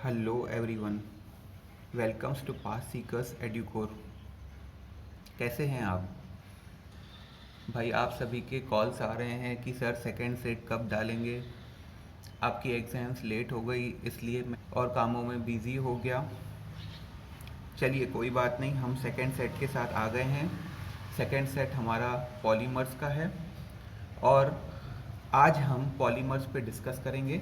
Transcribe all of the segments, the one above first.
Hello everyone, welcomes to Pass Seekers Educore. कैसे हैं आप भाई? आप सभी के कॉल्स आ रहे हैं कि सर सेकंड सेट कब डालेंगे। आपकी एग्ज़ाम्स लेट हो गई इसलिए मैं और कामों में बिज़ी हो गया। चलिए कोई बात नहीं, हम सेकंड सेट के साथ आ गए हैं। सेकंड सेट हमारा पॉलीमर्स का है और आज हम पॉलीमर्स पे डिस्कस करेंगे।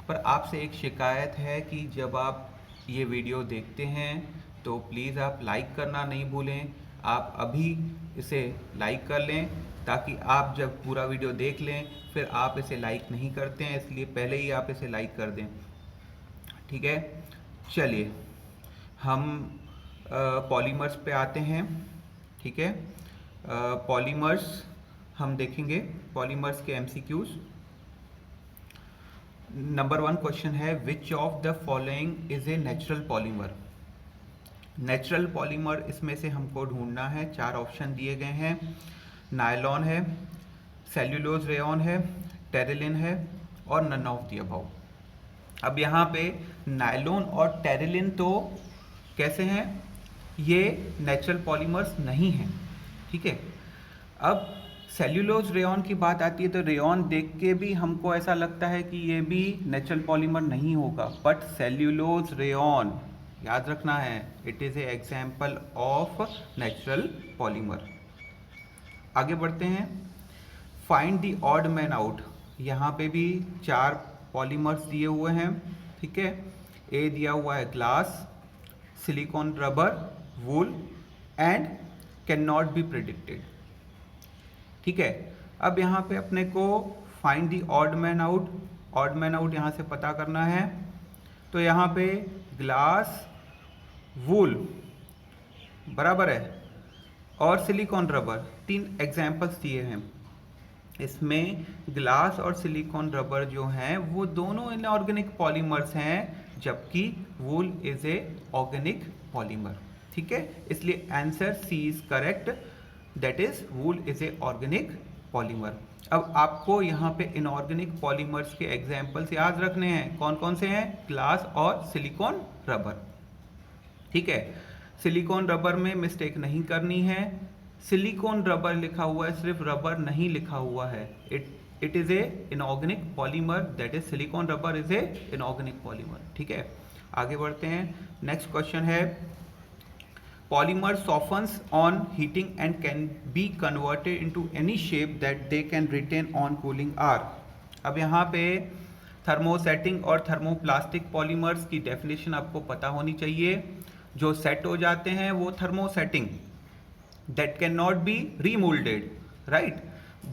पर आपसे एक शिकायत है कि जब आप ये वीडियो देखते हैं तो प्लीज़ आप लाइक करना नहीं भूलें। आप अभी इसे लाइक कर लें ताकि आप जब पूरा वीडियो देख लें फिर आप इसे लाइक नहीं करते हैं, इसलिए पहले ही आप इसे लाइक कर दें। ठीक है, चलिए हम पॉलीमर्स पे आते हैं। ठीक है, पॉलीमर्स हम देखेंगे, पॉलीमर्स के एमसीक्यूज। नंबर 1 क्वेश्चन है, which of the following is a natural polymer. Natural polymer इसमें से हमको ढूंढना है। 4 ऑप्शन दिए गए हैं। नायलॉन है, सेल्यूलोज रेयॉन है, टेरिलिन है और नन ऑफ द अबव। अब यहाँ पे नायलॉन और टेरिलिन तो कैसे हैं? ये नेचुरल पॉलीमर्स नहीं हैं। ठीक है, अब सेल्यूलोज रेयॉन की बात आती है तो रेयॉन देख के भी हमको ऐसा लगता है कि ये भी नेचुरल पॉलीमर नहीं होगा, बट सेल्यूलोज रेयॉन याद रखना है, it is a example of natural polymer. आगे बढ़ते हैं, find the odd man out. यहाँ पे भी 4 पॉलीमर्स दिए हुए हैं। ठीक है, ए दिया हुआ है glass, silicone rubber, wool and can not B predicted. ठीक है, अब यहाँ पे अपने को find the odd man out, odd man out यहाँ से पता करना है। तो यहाँ पे ग्लास, वूल बराबर है और सिलिकॉन रबर, 3 एग्जाम्पल्स दिए हैं। इसमें ग्लास और सिलिकॉन रबर जो हैं वो दोनों इनऑर्गेनिक पॉलीमर्स हैं, जबकि wool is a organic polymer. ठीक है, इसलिए answer C is correct, that is wool is a organic polymer. अब आपको यहाँ पे इनऑर्गेनिक पॉलीमर्स के एग्जाम्पल्स याद रखने हैं। कौन कौन से हैं? ग्लास और सिलिकॉन रबर। ठीक है, सिलिकॉन रबर में मिस्टेक नहीं करनी है। सिलिकॉन रबर लिखा हुआ है, सिर्फ रबर नहीं लिखा हुआ है। It is a inorganic polymer, that is silicone rubber is a inorganic polymer. ठीक है, आगे बढ़ते हैं। नेक्स्ट क्वेश्चन है, polymer softens on heating and can be converted into any shape that they can retain on cooling are। अब यहाँ पे thermosetting और थर्मोप्लास्टिक पॉलीमर्स की डेफिनेशन आपको पता होनी चाहिए। जो सेट हो जाते हैं वो thermosetting, that can not be remoulded, right.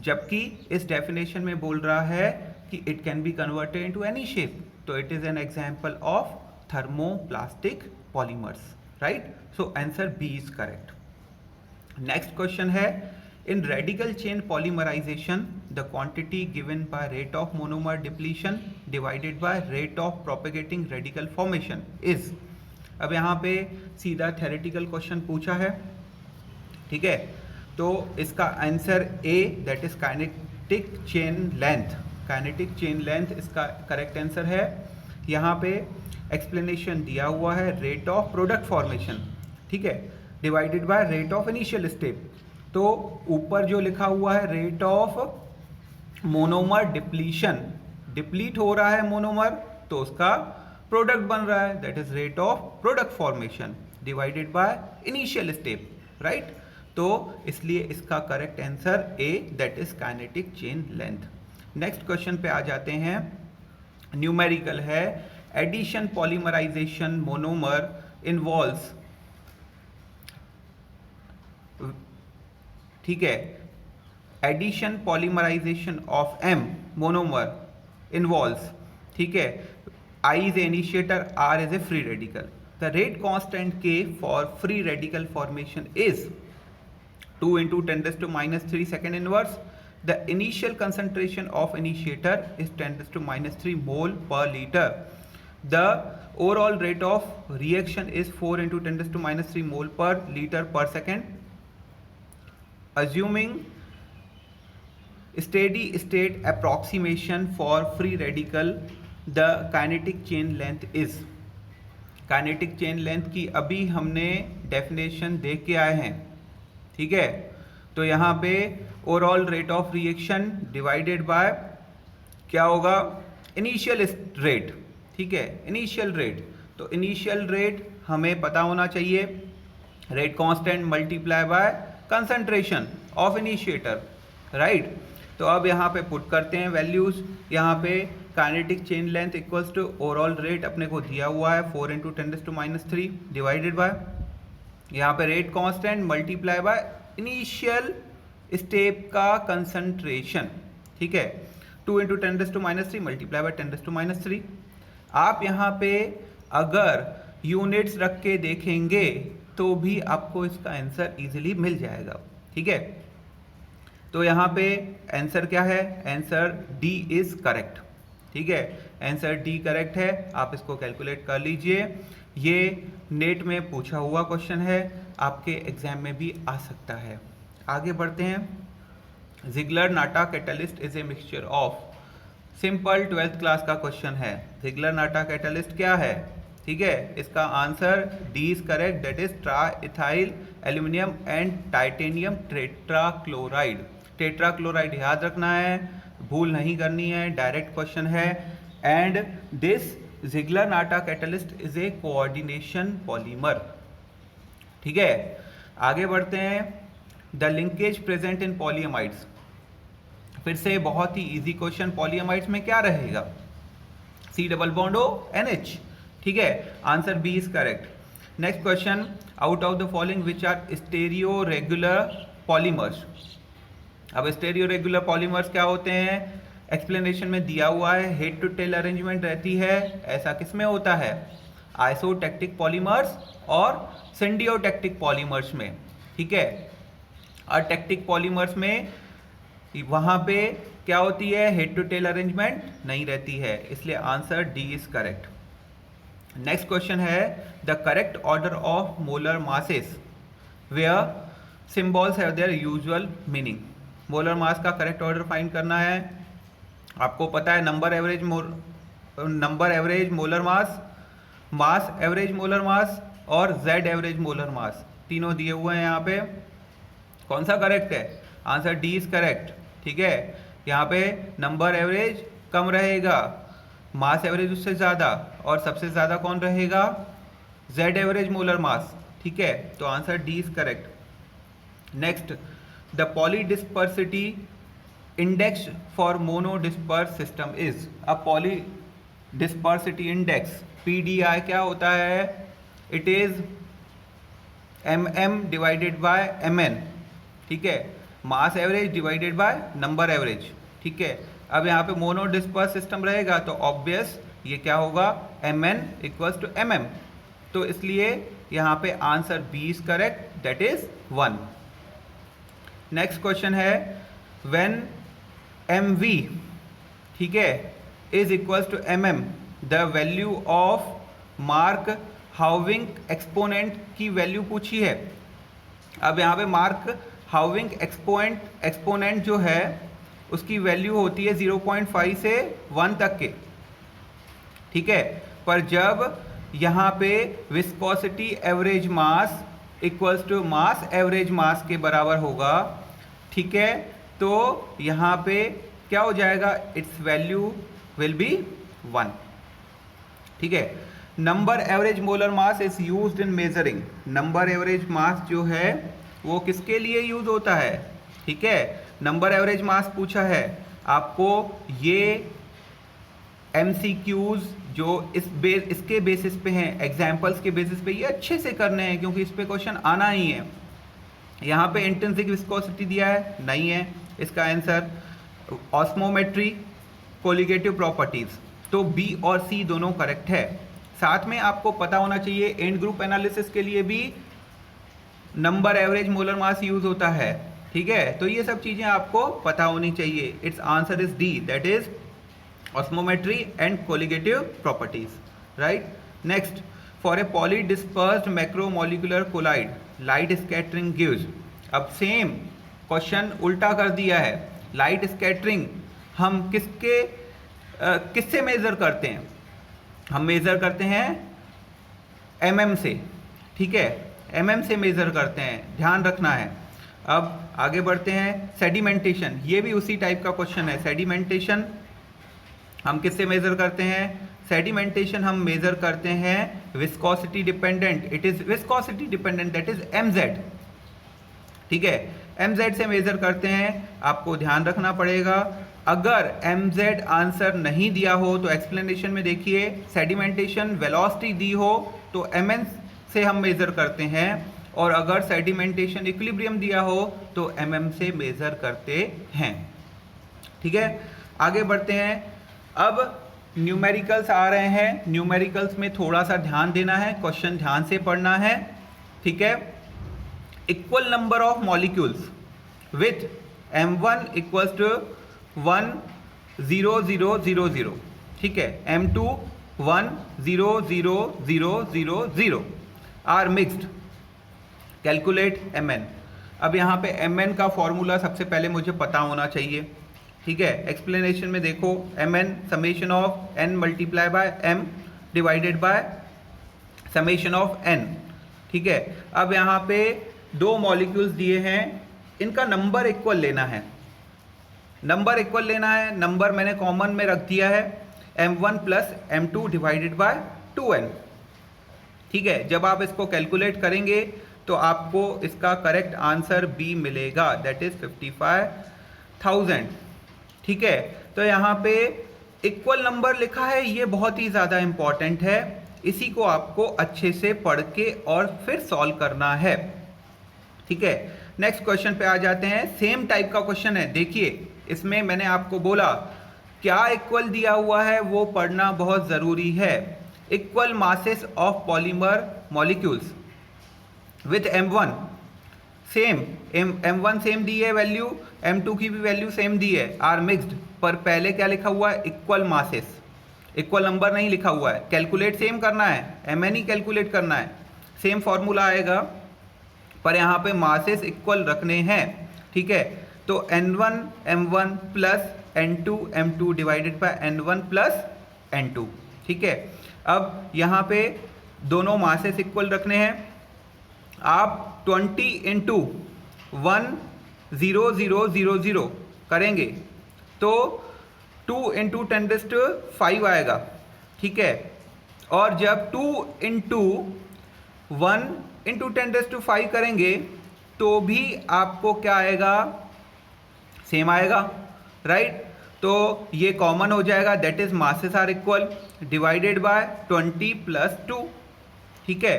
जबकि इस डेफिनेशन में बोल रहा है कि it can be converted into any shape, तो it is an example of thermoplastic polymers, right? So answer B is correct. Next question है, in radical chain polymerization the quantity given by rate of monomer depletion divided by rate of propagating radical formation is। अब यहाँ पे सीधा theoretical question पूछा है। ठीक है, तो इसका answer A, that is kinetic chain length, kinetic chain length इसका करेक्ट आंसर है। यहाँ पे एक्सप्लेनेशन दिया हुआ है, रेट ऑफ प्रोडक्ट फॉर्मेशन, ठीक है, divided by rate of initial step. तो ऊपर जो लिखा हुआ है rate of monomer depletion, deplete हो रहा है मोनोमर तो उसका प्रोडक्ट बन रहा है, that is rate of product formation divided by initial step, right. तो इसलिए इसका correct answer A, that is kinetic chain length. Next question पे आ जाते हैं, न्यूमेरिकल है, एडिशन पॉलीमराइजेशन मोनोमर इन्वॉल्व्स। ठीक है, addition polymerisation of M monomer involves, ठीक है, I is initiator, R is a free radical. The rate constant k for free radical formation is 2 into 10⁻³ second inverse। The initial concentration of initiator is 10⁻³ mole per liter। The overall rate of reaction is 4 into 10⁻³ mole per liter per second। Assuming steady state approximation for free radical, the kinetic chain length is। Kinetic chain length की अभी हमने definition देख के आए हैं, ठीक है। तो यहाँ पे overall rate of reaction divided by क्या होगा, इनिशियल रेट, ठीक है, इनिशियल रेट। तो इनिशियल रेट हमें पता होना चाहिए, rate constant multiply by concentration of initiator, right. तो अब यहाँ पे पुट करते हैं वैल्यूज। यहाँ पे kinetic chain length equals to overall rate अपने को दिया हुआ है 4 × 10⁻³ डिवाइडेड बाय यहाँ पे rate constant multiply by initial step का कंसंट्रेशन, ठीक है, 2 × 10⁻³ मल्टीप्लाई बाय 10⁻³। आप यहाँ पे अगर यूनिट्स रख के देखेंगे तो भी आपको इसका आंसर इजीली मिल जाएगा, ठीक है। तो यहाँ पे आंसर क्या है, आंसर डी इज करेक्ट, ठीक है, आंसर डी करेक्ट है। आप इसको कैलकुलेट कर लीजिए। ये नेट में पूछा हुआ क्वेश्चन है, आपके एग्जाम में भी आ सकता है। आगे बढ़ते हैं। Ziegler Natta catalyst is a mixture of, simple 12th class का क्वेश्चन है। जिग्लर-नाटा कैटलिस्ट क्या है, ठीक है, इसका answer D is correct, that is triethyl aluminium and titanium tetrachloride. Tetrachloride याद रखना है, भूल नहीं करनी है, डायरेक्ट क्वेश्चन है। And this Ziegler Natta catalyst is a coordination polymer, ठीक है। आगे बढ़ते हैं। The linkage present in polyamides, फिर से बहुत ही इजी क्वेश्चन। पॉलीएमाइड्स में क्या रहेगा, C double bond O NH, ठीक है, answer B is correct. Next question, out of the following which are stereo regular polymers. अब स्टेरियो रेगुलर पॉलीमर्स क्या होते हैं, एक्सप्लेनेशन में दिया हुआ है, हेड टू टेल अरेंजमेंट रहती है। ऐसा किस में होता है, आइसोटेक्टिक पॉलीमर्स और सिंडियोटेक्टिक पॉलीमर्स में, ठीक है। अटेक्टिक पॉलीमर्स में वहां पे क्या होती है, हेड टू टेल अरेंजमेंट नहीं रहती है, इसलिए answer D is correct. Next question है, the correct order of molar masses where symbols have their usual meaning. Molar mass का करेक्ट ऑर्डर फाइंड करना है। आपको पता है number average molar mass, mass average molar mass और Z average molar मास, तीनों दिए हुए हैं यहाँ पे। कौन सा करेक्ट है, आंसर डी इज करेक्ट, ठीक है। यहाँ पे नंबर एवरेज कम रहेगा, मास एवरेज उससे ज़्यादा, और सबसे ज़्यादा कौन रहेगा, जेड एवरेज मोलर मास, ठीक है। तो answer D is correct. Next, the polydispersity index for monodisperse system is. अब पॉलीडिस्पर्सिटी इंडेक्स PDI क्या होता है, it is MM divided by MN, ठीक है, mass average divided by number average, ठीक है। अब यहाँ पे मोनोडिस्पर्स सिस्टम रहेगा तो ऑब्वियस ये क्या होगा, MN इक्वल्स टू MM, तो इसलिए यहाँ पे answer B is correct, that is 1। Next question है, व्हेन MV, ठीक है, is equals to MM, the value of Mark Houwink exponent की वैल्यू पूछी है। अब यहाँ पे मार्क हाउविंग एक्सपोनेंट जो है उसकी वैल्यू होती है 0.5 से 1 तक के, ठीक है। पर जब यहाँ पे viscosity average mass equals to mass average mass के बराबर होगा, ठीक है, तो यहाँ पे क्या हो जाएगा, इट्स वैल्यू विल बी 1, ठीक है। Number average molar mass is used in measuring. Number average mass जो है वो किसके लिए यूज होता है, ठीक है, नंबर एवरेज मास पूछा है आपको। ये MCQs जो इसके बेसिस पे हैं, एग्जाम्पल्स के बेसिस पे, ये अच्छे से करने हैं क्योंकि इस पे क्वेश्चन आना ही है। यहाँ पे इंट्रिंसिक विस्कोसिटी दिया है, नहीं है इसका आंसर। ऑस्मोमेट्री, कोलिगेटिव प्रॉपर्टीज, तो बी और सी दोनों करेक्ट है। साथ में आपको पता होना चाहिए एंड ग्रुप एनालिसिस के लिए भी नंबर एवरेज मोलर मास यूज होता है, ठीक है। तो ये सब चीजें आपको पता होनी चाहिए। Its answer is D, that is osmometry and colligative properties, right. Next, for a polydispersed macromolecular colloid light scattering gives. अब सेम क्वेश्चन उल्टा कर दिया है। लाइट स्कैटरिंग हम किससे मेजर करते हैं, हम मेजर करते हैं mm से, ठीक है, mm से मेज़र करते हैं, ध्यान रखना है। अब आगे बढ़ते हैं। सेडिमेंटेशन, ये भी उसी टाइप का क्वेश्चन है। सेडिमेंटेशन हम किससे मेज़र करते हैं? सेडिमेंटेशन हम मेज़र करते हैं viscosity dependent, it is viscosity dependent, that is mz, ठीक है, mz से मेज़र करते हैं। आपको ध्यान रखना पड़ेगा, अगर mz आंसर नहीं दिया हो तो एक्सप्लेनेशन में देखिए, सेडिमेंटेशन वेलोसिटी दी हो तो mn से हम मेज़र करते हैं, और अगर सेडिमेंटेशन इक्विलिब्रियम दिया हो तो mm से मेज़र करते हैं, ठीक है। आगे बढ़ते हैं। अब न्यूमेरिकल्स आ रहे हैं। न्यूमेरिकल्स में थोड़ा सा ध्यान देना है, क्वेश्चन ध्यान से पढ़ना है, ठीक है। Equal number of molecules with m1 equals to 1 0 0 0 0, ठीक है, m2 1 0 0 0 0 0 are mixed, calculate mn। अब यहाँ पे mn का फॉर्मूला सबसे पहले मुझे पता होना चाहिए, ठीक है। एक्सप्लेनेशन में देखो, mn summation of n multiply by m divided by summation of n, ठीक है। अब यहाँ पे दो मॉलिक्यूल्स दिए हैं, इनका नंबर इक्वल लेना है, नंबर इक्वल लेना है। नंबर मैंने कॉमन में रख दिया है, m1 plus m2 divided by 2n, ठीक है। जब आप इसको कैलकुलेट करेंगे तो आपको इसका करेक्ट आंसर B मिलेगा, दैट इज 55,000, ठीक है। तो यहाँ पे इक्वल नंबर लिखा है, ये बहुत ही ज़्यादा इंपॉर्टेंट है, इसी को आपको अच्छे से पढ़ के और फिर सॉल्व करना है, ठीक है। नेक्स्ट क्वेश्चन पे आ जाते हैं। सेम टाइप का क्वेश्चन है, देखिए इसमें मैंने आपको बोला क्या इक्वल दिया हुआ है वो पढ़ना बहुत ज़रूरी है। Equal masses of polymer molecules with m1 same, m1 same दी है वैल्यू, m2 की भी वैल्यू सेम दी है, आर मिक्स्ड, पर पहले क्या लिखा हुआ है? इक्वल मासेस, इक्वल नंबर नहीं लिखा हुआ है। कैलकुलेट सेम करना है, mn ही कैलकुलेट करना है, सेम फॉर्मूला आएगा, पर यहाँ पे मासेस इक्वल रखने हैं, ठीक है। तो n1 m1 plus n2 m2 divided by n1 plus n2, ठीक है। अब यहाँ पे दोनों मासेस इक्वल रखने हैं, आप 20 इंटू 1 0 0 0 0 करेंगे तो 2 इंटू 10⁵ आएगा, ठीक है। और जब 2 इंटू 1 इंटू 10⁵ करेंगे तो भी आपको क्या आएगा? सेम आएगा, राइट। तो ये कॉमन हो जाएगा, that is masses are equal, divided by 20 plus 2, ठीक है।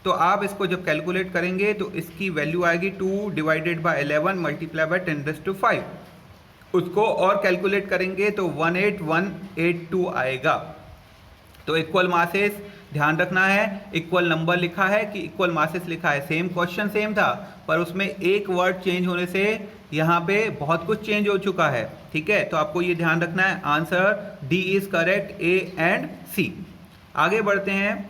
तो आप इसको जब कैलकुलेट करेंगे तो इसकी वैल्यू आएगी 2 डिवाइडेड बाय 11 मल्टीप्लाई बाय 10⁵, उसको और कैलकुलेट करेंगे तो 18182 आएगा। तो इक्वल मासेस ध्यान रखना है, इक्वल नंबर लिखा है कि इक्वल मासेस लिखा है, सेम क्वेश्चन सेम था, पर उसमें एक वर्ड चेंज होने से यहाँ पे बहुत कुछ चेंज हो चुका है, ठीक है। तो आपको ये ध्यान रखना है, answer D is correct, A and C. आगे बढ़ते हैं।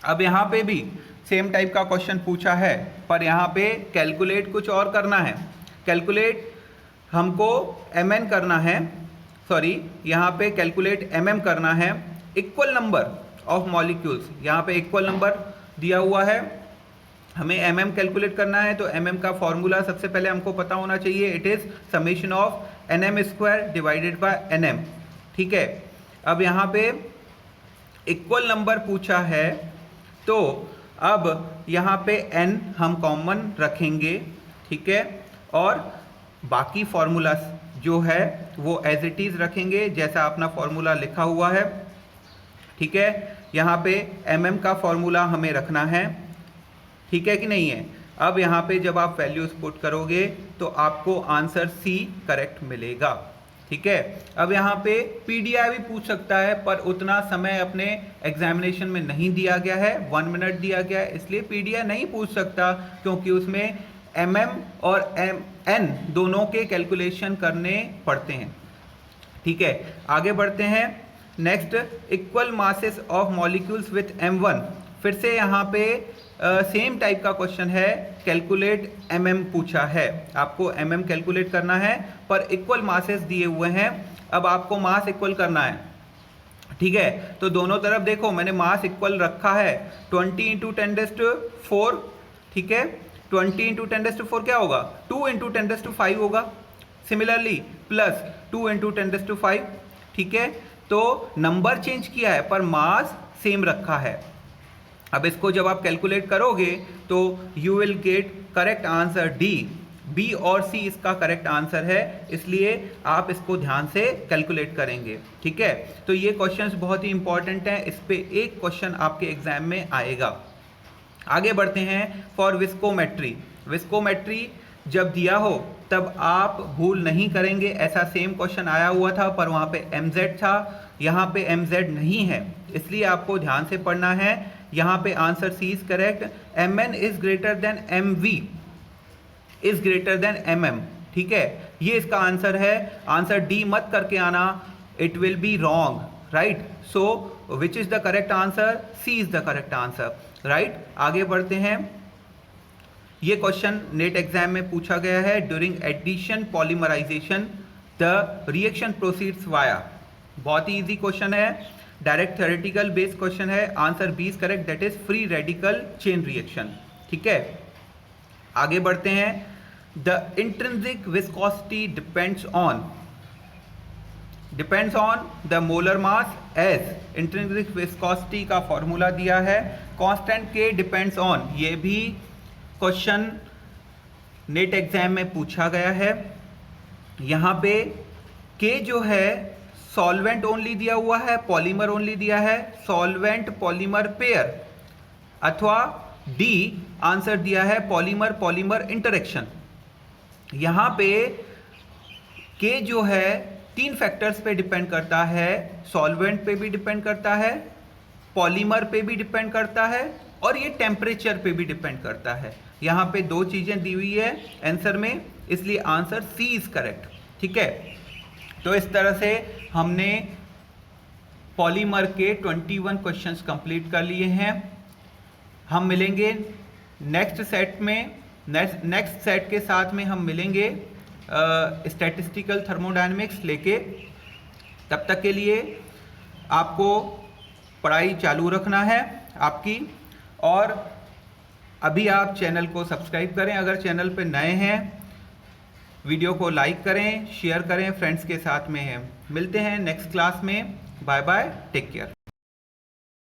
अब यहाँ पे भी सेम टाइप का क्वेश्चन पूछा है, पर यहाँ पे कैलकुलेट कुछ और करना है। कैलकुलेट हमको mn करना है, सॉरी यहाँ पे कैलकुलेट mm करना है। इक्वल नंबर ऑफ मॉलिक्यूल्स, यहाँ पे इक्वल नंबर दिया हुआ है, हमें mm कैलकुलेट करना है। तो mm का फॉर्मूला सबसे पहले हमको पता होना चाहिए, it is summation of nm² divided by nm, ठीक है। अब यहाँ पे इक्वल नंबर पूछा है, तो अब यहाँ पे n हम कॉमन रखेंगे, ठीक है, और बाकी फॉर्मूला जो है वो एज इट इज़ रखेंगे जैसा अपना फॉर्मूला लिखा हुआ है, ठीक है। यहाँ पे mm का फॉर्मूला हमें रखना है, ठीक है कि नहीं है। अब यहाँ पे जब आप वैल्यूज पुट करोगे तो आपको आंसर सी करेक्ट मिलेगा, ठीक है। अब यहाँ पे पीडीआई भी पूछ सकता है, पर उतना समय अपने एग्जामिनेशन में नहीं दिया गया है, 1 मिनट दिया गया है, इसलिए पीडीआई नहीं पूछ सकता, क्योंकि उसमें mm और n दोनों के कैलकुलेशन करने पड़ते हैं, ठीक है। आगे बढ़ते हैं। Next, equal masses of molecules with m1, फिर से यहाँ पे सेम टाइप का क्वेश्चन है, कैलकुलेट mm पूछा है, आपको mm कैलकुलेट करना है, पर इक्वल मासेस दिए हुए हैं। अब आपको मास इक्वल करना है, ठीक है, तो दोनों तरफ देखो मैंने मास इक्वल रखा है 20 इंटू 10⁴, ठीक है, 20 इंटू 10⁴ क्या होगा, 2 इंटू 10⁵ होगा, सिमिलरली प्लस 2 इंटू 10⁵, ठीक है। तो नंबर चेंज किया है पर मास सेम रखा है। अब इसको जब आप कैलकुलेट करोगे तो you will get correct answer D, B और सी इसका करेक्ट आंसर है, इसलिए आप इसको ध्यान से कैलकुलेट करेंगे, ठीक है। तो ये क्वेश्चंस बहुत ही इंपॉर्टेंट हैं, इस पे एक क्वेश्चन आपके एग्जाम में आएगा। आगे बढ़ते हैं फॉर विस्कोमेट्री। विस्कोमेट्री जब दिया हो तब आप भूल नहीं करेंगे, ऐसा सेम क्वेश्चन आया हुआ था पर वहाँ पे mz था, यहाँ पे mz नहीं है, इसलिए आपको ध्यान से पढ़ना है। यहाँ पे answer C is correct, mn is greater than mv is greater than mm, ठीक है, ये इसका आंसर है। आंसर डी मत करके आना, it will be wrong, right. So which is the correct answer, C is the correct answer, right. आगे बढ़ते हैं, ये क्वेश्चन नेट एग्जाम में पूछा गया है। During addition polymerisation the reaction proceeds via, बहुत ही इजी क्वेश्चन है, डायरेक्ट थ्योरेटिकल बेस्ड क्वेश्चन है। Answer B is correct, that is free radical chain reaction, ठीक है। आगे बढ़ते हैं, the intrinsic viscosity depends on the molar mass as. Intrinsic viscosity का फॉर्मूला दिया है, कांस्टेंट के डिपेंड्स ऑन, ये भी क्वेश्चन नेट एग्जाम में पूछा गया है। यहाँ पे के जो है सॉल्वेंट ओनली दिया हुआ है, पॉलीमर ओनली दिया है, सॉल्वेंट पॉलीमर पेयर, अथवा डी आंसर दिया है पॉलीमर पॉलीमर इंटरेक्शन। यहाँ पे के जो है 3 फैक्टर्स पे डिपेंड करता है, सॉल्वेंट पे भी डिपेंड करता है, पॉलीमर पे भी डिपेंड करता है और ये टेम्परेचर पे भी डिपेंड करता है। यहाँ पे 2 चीज़ें दी हुई है आंसर में, इसलिए आंसर सी इज करेक्ट, ठीक है। तो इस तरह से हमने पॉलीमर के 21 क्वेश्चंस कंप्लीट कर लिए हैं। हम मिलेंगे नेक्स्ट सेट में, नेक्स्ट सेट के साथ में हम मिलेंगे स्टैटिस्टिकल थर्मोडायनेमिक्स लेके। तब तक के लिए आपको पढ़ाई चालू रखना है आपकी, और अभी आप चैनल को सब्सक्राइब करें अगर चैनल पे नए हैं, वीडियो को लाइक करें, शेयर करें फ्रेंड्स के साथ में हैं। मिलते हैं नेक्स्ट क्लास में, बाय बाय, टेक केयर।